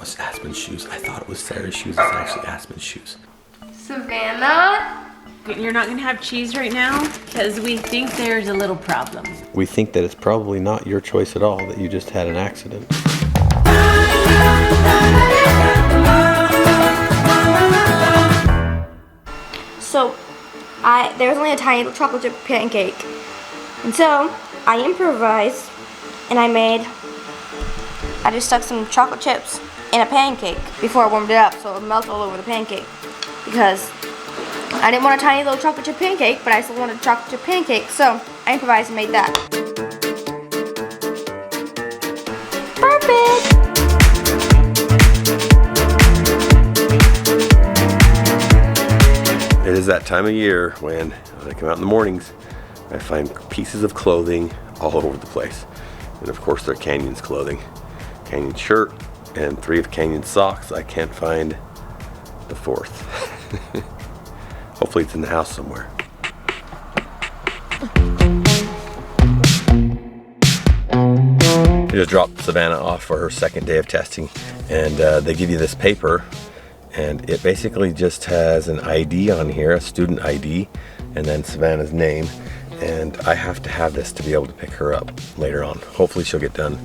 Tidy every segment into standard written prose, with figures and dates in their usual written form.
was Aspen's shoes. I thought it was Sarah's shoes. It's actually Aspen's shoes. Savannah? You're not gonna have cheese right now because we think there's a little problem. We think that it's probably not your choice at all, that you just had an accident. So, there was only a tiny little chocolate chip pancake. And so, I improvised and I just stuck some chocolate chips in a pancake before I warmed it up so it would melt all over the pancake. Because I didn't want a tiny little chocolate chip pancake, but I still wanted a chocolate chip pancake, so I improvised and made that. Perfect! It is that time of year when I come out in the mornings, I find pieces of clothing all over the place. And of course they're Canyon's clothing. Canyon shirt and 3 of Canyon's socks. I can't find the 4th. Hopefully it's in the house somewhere. I just dropped Savannah off for her second day of testing, and they give you this paper, and it basically just has an ID on here, a student ID, and then Savannah's name, and I have to have this to be able to pick her up later on. Hopefully she'll get done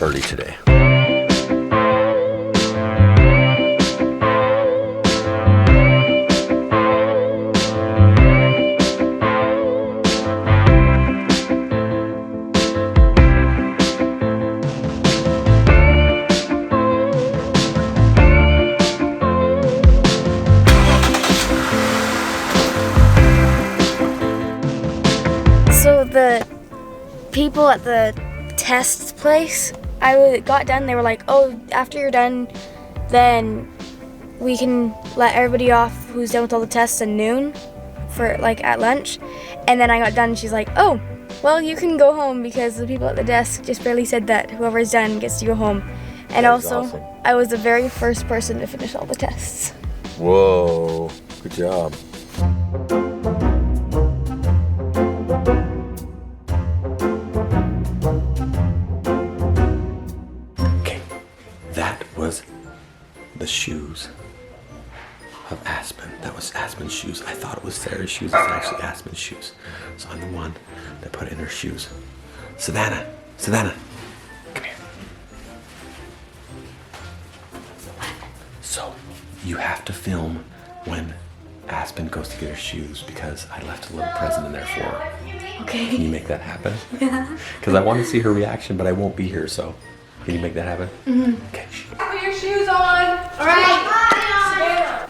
early today. So the people at the test place, I got done, they were like, oh, after you're done, then we can let everybody off who's done with all the tests at noon for like at lunch. And then I got done and she's like, oh, well, you can go home because the people at the desk just barely said that whoever's done gets to go home. And also, awesome. I was the very first person to finish all the tests. Whoa, good job. Okay, that was the shoes of Aspen. That was Aspen's shoes. I thought it was Sarah's shoes. It's actually Aspen's shoes. So I'm the one that put it in her shoes. Savannah, Savannah, come here. So you have to film when Aspen goes to get her shoes because I left a little present in there for her. Okay. Can you make that happen? Yeah. Because I want to see her reaction, but I won't be here, so can you make that happen? Mm-hmm. Okay. Put your shoes on. All right.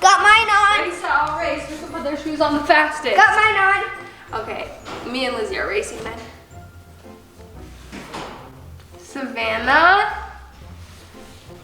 Got mine on. Race, I'll race. Who can put their shoes on the fastest? Got mine on. Okay, me and Lizzie are racing then. Savannah?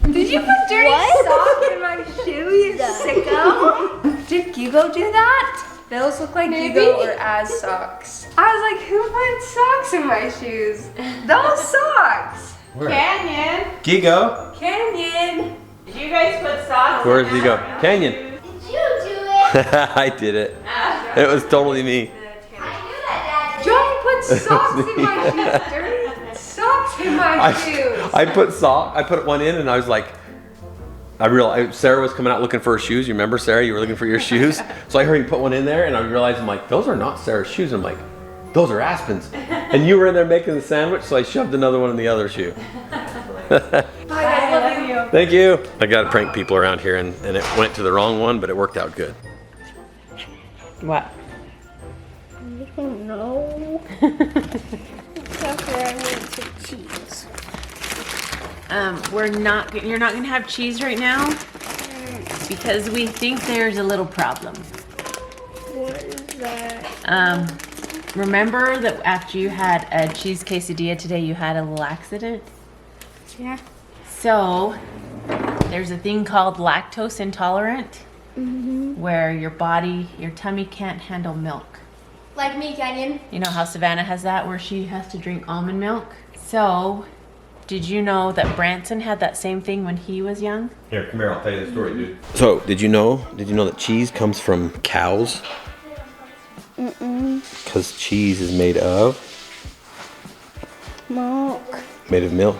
Did you put dirty sock in my shoe, you sicko? Did Hugo do that? Those look like Hugo or Az socks. I was like, who put socks in my shoes? Those socks. Where? Canyon. Gigo. Canyon. Did you guys put socks? Where's Gigo? Canyon. Did you do it? I did it. It was totally me. Johnny put socks in my shoes. Dirty socks in my shoes. I put one in and I was like, I realized Sarah was coming out looking for her shoes. You remember, Sarah? You were looking for your shoes. So I heard you put one in there and I realized, I'm like, those are not Sarah's shoes. I'm like, those are Aspen's. And you were in there making the sandwich, so I shoved another one in the other shoe. Bye, I love you. Thank you. I got to prank people around here and it went to the wrong one, but it worked out good. What? I don't know. After I went to cheese. You're not gonna have cheese right now because we think there's a little problem. What is that? Remember that after you had a cheese quesadilla today, you had a little accident? Yeah. So, there's a thing called lactose intolerant, where your tummy can't handle milk. Like me, Canyon. You know how Savannah has that, where she has to drink almond milk? So, did you know that Branson had that same thing when he was young? Here, come here, I'll tell you the story, dude. So, did you know that cheese comes from cows? Because cheese is made of? Milk. Made of milk.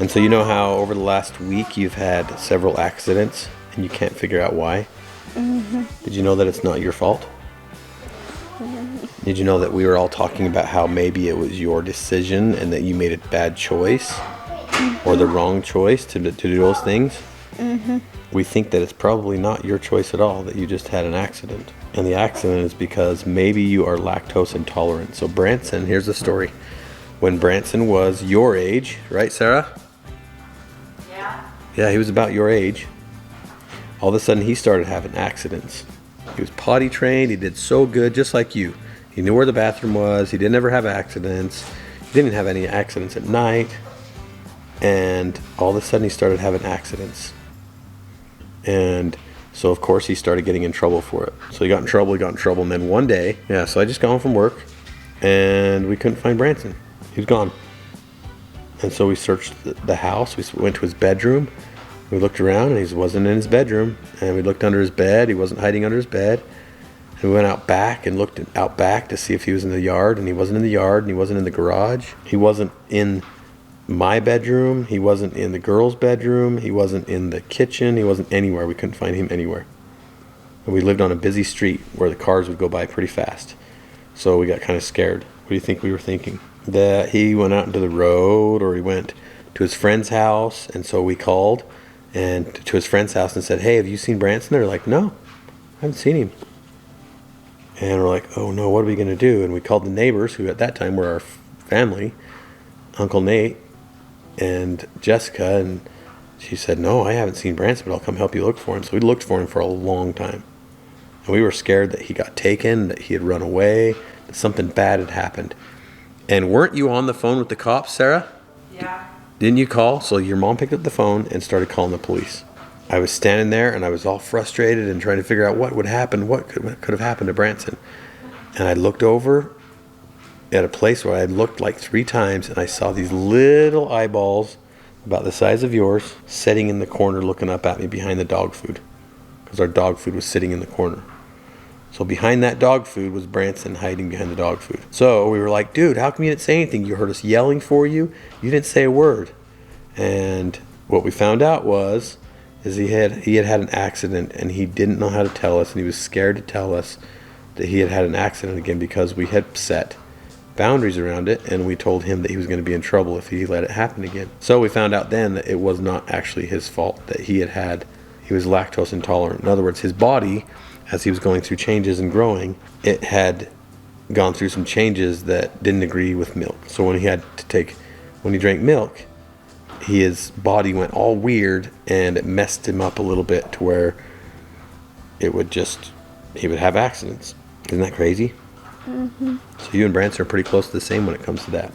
And so you know how over the last week you've had several accidents and you can't figure out why? Did you know that it's not your fault? Did you know that we were all talking about how maybe it was your decision and that you made a bad choice or the wrong choice to do those things? We think that it's probably not your choice at all, that you just had an accident. And the accident is because maybe you are lactose intolerant. So Branson, here's the story. When Branson was your age, right, Sarah? Yeah, he was about your age. All of a sudden he started having accidents. He was potty trained, he did so good, just like you. He knew where the bathroom was, he didn't ever have accidents. He didn't have any accidents at night. And all of a sudden he started having accidents. And so of course he started getting in trouble for it. So he got in trouble, and then one day, so I just got home from work and we couldn't find Branson. He was gone. And so we searched the house, we went to his bedroom, we looked around and he wasn't in his bedroom. And we looked under his bed, he wasn't hiding under his bed. And we went out back and looked out back to see if he was in the yard, and he wasn't in the yard, and he wasn't in the garage. He wasn't in my bedroom, he wasn't in the girl's bedroom, he wasn't in the kitchen, he wasn't anywhere. We couldn't find him anywhere. And we lived on a busy street where the cars would go by pretty fast. So we got kind of scared. What do you think we were thinking? That he went out into the road, or he went to his friend's house. And so we called and to his friend's house and said, hey, have you seen Branson? They're like, no, I haven't seen him. And we're like, oh no, what are we going to do? And we called the neighbors, who at that time were our family, Uncle Nate and Jessica, and she said, no, I haven't seen Branson, but I'll come help you look for him. So we looked for him for a long time. And we were scared that he got taken, that he had run away, that something bad had happened. And weren't you on the phone with the cops, Sarah? Yeah. Didn't you call? So your mom picked up the phone and started calling the police. I was standing there and I was all frustrated and trying to figure out what would happen, what could have happened to Branson. And I looked over at a place where I had looked like 3 times, and I saw these little eyeballs about the size of yours sitting in the corner looking up at me behind the dog food, because our dog food was sitting in the corner. So behind that dog food was Branson hiding behind the dog food. So we were like, dude, how come you didn't say anything? You heard us yelling for you. You didn't say a word. And what we found out is he had an accident, and he didn't know how to tell us, and he was scared to tell us that he had an accident again, because we had set boundaries around it, and we told him that he was going to be in trouble if he let it happen again. So we found out then that it was not actually his fault, that he was lactose intolerant. In other words, his body, as he was going through changes and growing, it had gone through some changes that didn't agree with milk. So when he drank milk, his body went all weird, and it messed him up a little bit to where he would have accidents. Isn't that crazy? So you and Branson are pretty close to the same when it comes to that.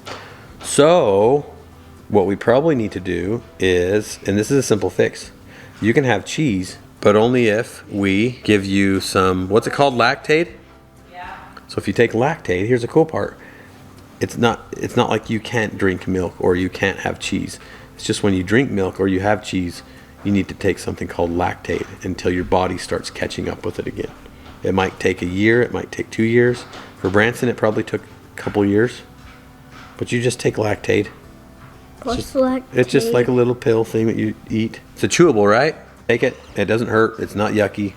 So what we probably need to do is, and this is a simple fix, you can have cheese, but only if we give you some, what's it called, Lactaid? Yeah. So if you take Lactaid, here's the cool part. It's not like you can't drink milk or you can't have cheese. It's just when you drink milk or you have cheese, you need to take something called Lactaid until your body starts catching up with it again. It might take a year, it might take 2 years. For Branson, it probably took a couple years. But you just take Lactaid. What's Lactaid? It's just like a little pill thing that you eat. It's a chewable, right? Take it. It doesn't hurt. It's not yucky.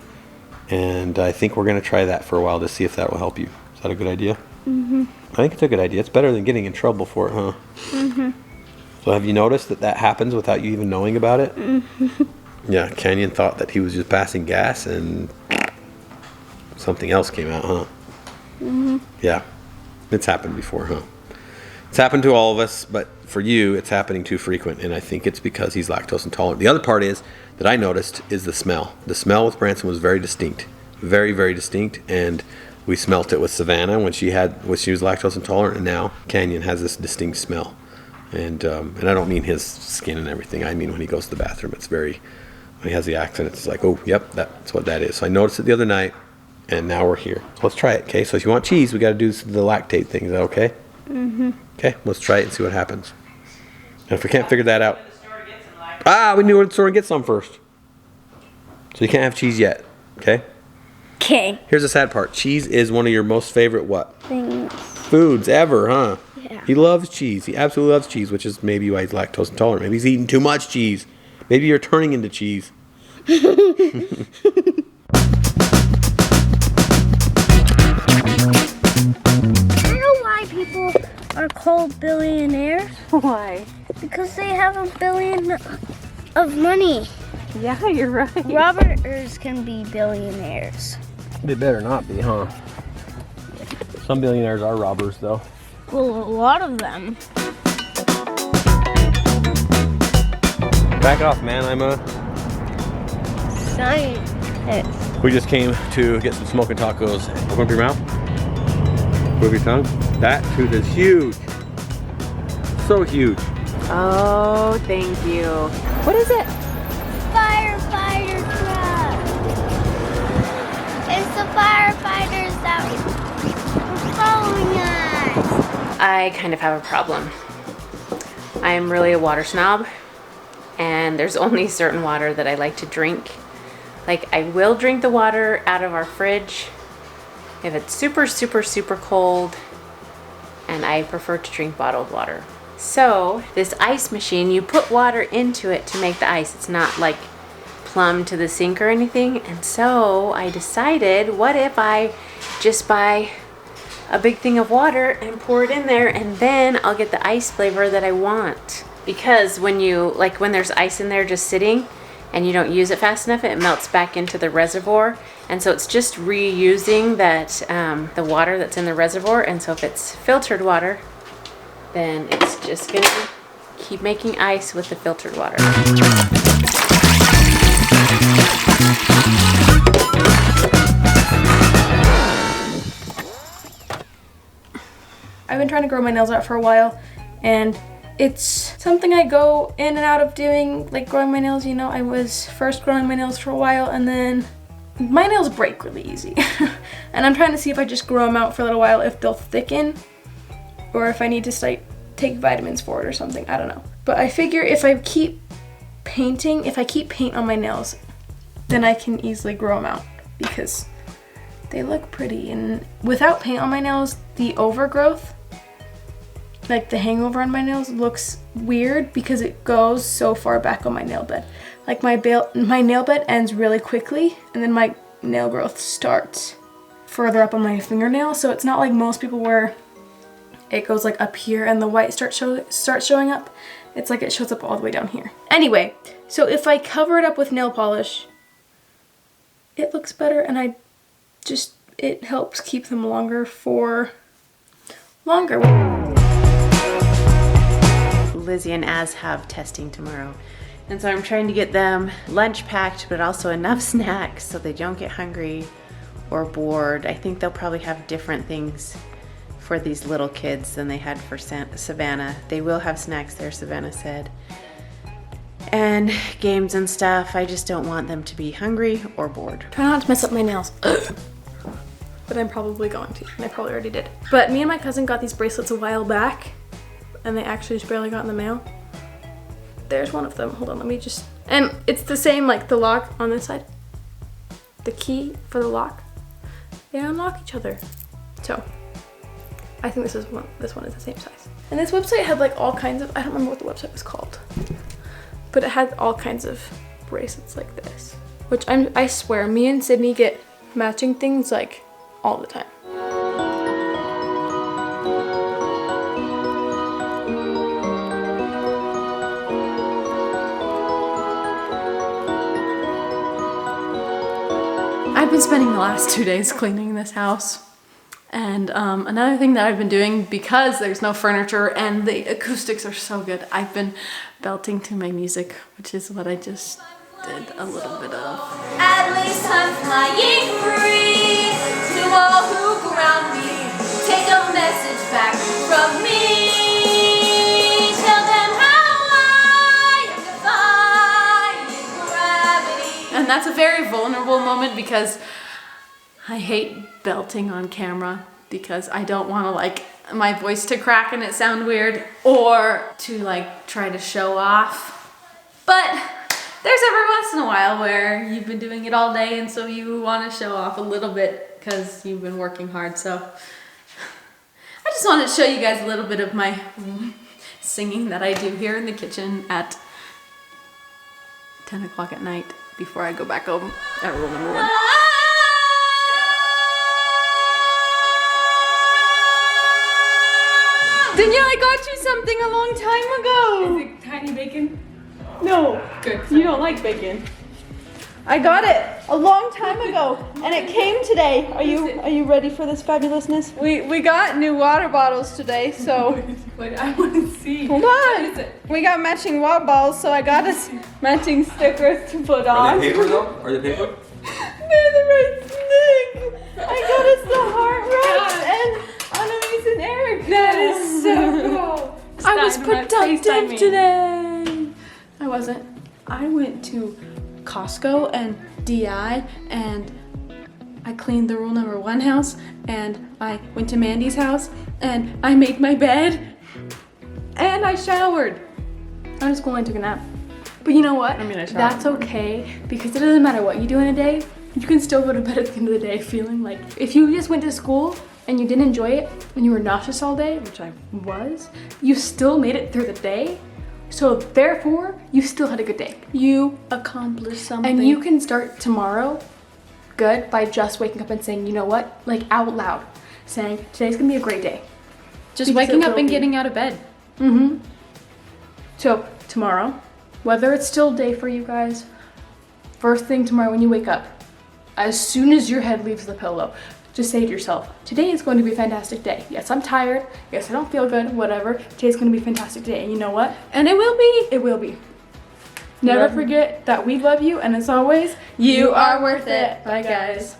And I think we're going to try that for a while to see if that will help you. Is that a good idea? I think it's a good idea. It's better than getting in trouble for it, huh? So have you noticed that happens without you even knowing about it? Yeah, Canyon thought that he was just passing gas and something else came out, huh? Yeah, it's happened before, huh? It's happened to all of us, but for you, it's happening too frequent, and I think it's because he's lactose intolerant. The other part is that I noticed is the smell. The smell with Branson was very distinct, very, very distinct, and we smelt it with Savannah when she was lactose intolerant, and now Canyon has this distinct smell. And I don't mean his skin and everything. I mean when he goes to the bathroom, when he has the accident, it's like, oh, yep, that's what that is. So I noticed it the other night, and now we're here. So let's try it, okay? So if you want cheese, we got to do the Lactaid thing. Is that okay? Okay, let's try it and see what happens. And if we can't figure that out, we knew where the store to get some first. So you can't have cheese yet, okay? Okay. Here's the sad part. Cheese is one of your most favorite what? Things. Foods ever, huh? Yeah. He loves cheese. He absolutely loves cheese, which is maybe why he's lactose intolerant. Maybe he's eating too much cheese. Maybe you're turning into cheese. I know why people are called billionaires. Why? Because they have $1 billion of money. Yeah, you're right. Robbers can be billionaires. They better not be, huh? Some billionaires are robbers, though. Well, a lot of them. Back off, man. I'm a... Scientist. We just came to get some smoking tacos. Open up your mouth. Open up your tongue. That tooth is huge. So huge. Oh, thank you. What is it? Firefighter truck. It's the firefighters that were following us. I kind of have a problem. I'm really a water snob, and there's only certain water that I like to drink. Like, I will drink the water out of our fridge if it's super, super, super cold, and I prefer to drink bottled water. So this ice machine, you put water into it to make the ice. It's not like plumb to the sink or anything. And so I decided, what if I just buy a big thing of water and pour it in there, and then I'll get the ice flavor that I want. Because when you, like when there's ice in there just sitting and you don't use it fast enough, it melts back into the reservoir. And so it's just reusing that, the water that's in the reservoir. And so if it's filtered water, then it's just gonna keep making ice with the filtered water. I've been trying to grow my nails out for a while, and it's something I go in and out of doing, like growing my nails. You know, I was first growing my nails for a while, and then my nails break really easy. And I'm trying to see if I just grow them out for a little while, if they'll thicken, or if I need to like take vitamins for it or something. I don't know. But I figure if I keep paint on my nails, then I can easily grow them out because they look pretty. And without paint on my nails, the overgrowth, like the hangover on my nails, looks weird because it goes so far back on my nail bed. Like my nail bed ends really quickly, and then my nail growth starts further up on my fingernail. So it's not like most people where it goes like up here and the white starts showing up. It's like it shows up all the way down here. Anyway, so if I cover it up with nail polish, it looks better, and it helps keep them longer for longer. Lizzie and Az have testing tomorrow, and so I'm trying to get them lunch packed, but also enough snacks so they don't get hungry or bored. I think they'll probably have different things for these little kids than they had for Savannah. They will have snacks there, Savannah said, and games and stuff. I just don't want them to be hungry or bored. Try not to mess up my nails. But I'm probably going to, and I probably already did. But me and my cousin got these bracelets a while back, and they actually just barely got in the mail. There's one of them. Hold on, let me just... And it's the same, like the lock on this side. The key for the lock. They unlock each other. So, I think this one is the same size. And this website had like all kinds of... I don't remember what the website was called. But it had all kinds of bracelets like this. Which I swear, me and Sydney get matching things like all the time. I've been spending the last 2 days cleaning this house. And another thing that I've been doing, because there's no furniture and the acoustics are so good, I've been belting to my music, which is what I just did a little bit of. At least I'm flying free to all who ground me. Take a message back from me. Tell them how I am defying gravity. And that's a very vulnerable moment because I hate belting on camera because I don't want to like my voice to crack and it sound weird, or to like try to show off. But there's every once in a while where you've been doing it all day and so you want to show off a little bit because you've been working hard. So I just wanted to show you guys a little bit of my singing that I do here in the kitchen at 10 o'clock at night before I go back home at rule number 1. Danielle, I got you something a long time ago. Is it tiny bacon? No, Good. you don't like bacon. I got it a long time ago, and it came today. Are you ready for this fabulousness? We got new water bottles today, so Wait, I want to see. hold What on. is it? We got matching water bottles, so I got us matching stickers to put on. though? Are they paper? They're the right thing. I got us the heart rocks and Annalise and Eric. That is so cool. I was Stop, not productive FaceTiming. today. I wasn't. I went to Costco and DI and I cleaned the rule number 1 house and I went to Mandy's house and I made my bed and I showered. I was going and took a nap. But you know what? I mean, I showered. That's okay because it doesn't matter what you do in a day. You can still go to bed at the end of the day feeling like if you just went to school and you didn't enjoy it and you were nauseous all day, which I was, you still made it through the day. So therefore, you still had a good day. You accomplished something. And you can start tomorrow good by just waking up and saying, you know what? Like out loud. Saying, today's gonna be a great day. just because waking it up will and be. getting out of bed. Mm-hmm. So tomorrow, whether it's still day for you guys, first thing tomorrow when you wake up, as soon as your head leaves the pillow, just say to yourself, today is going to be a fantastic day. Yes, I'm tired. Yes, I don't feel good, whatever. Today's going to be a fantastic day. And you know what? And it will be. It will be. Never forget that we love you, and as always, You are worth it. Bye, guys.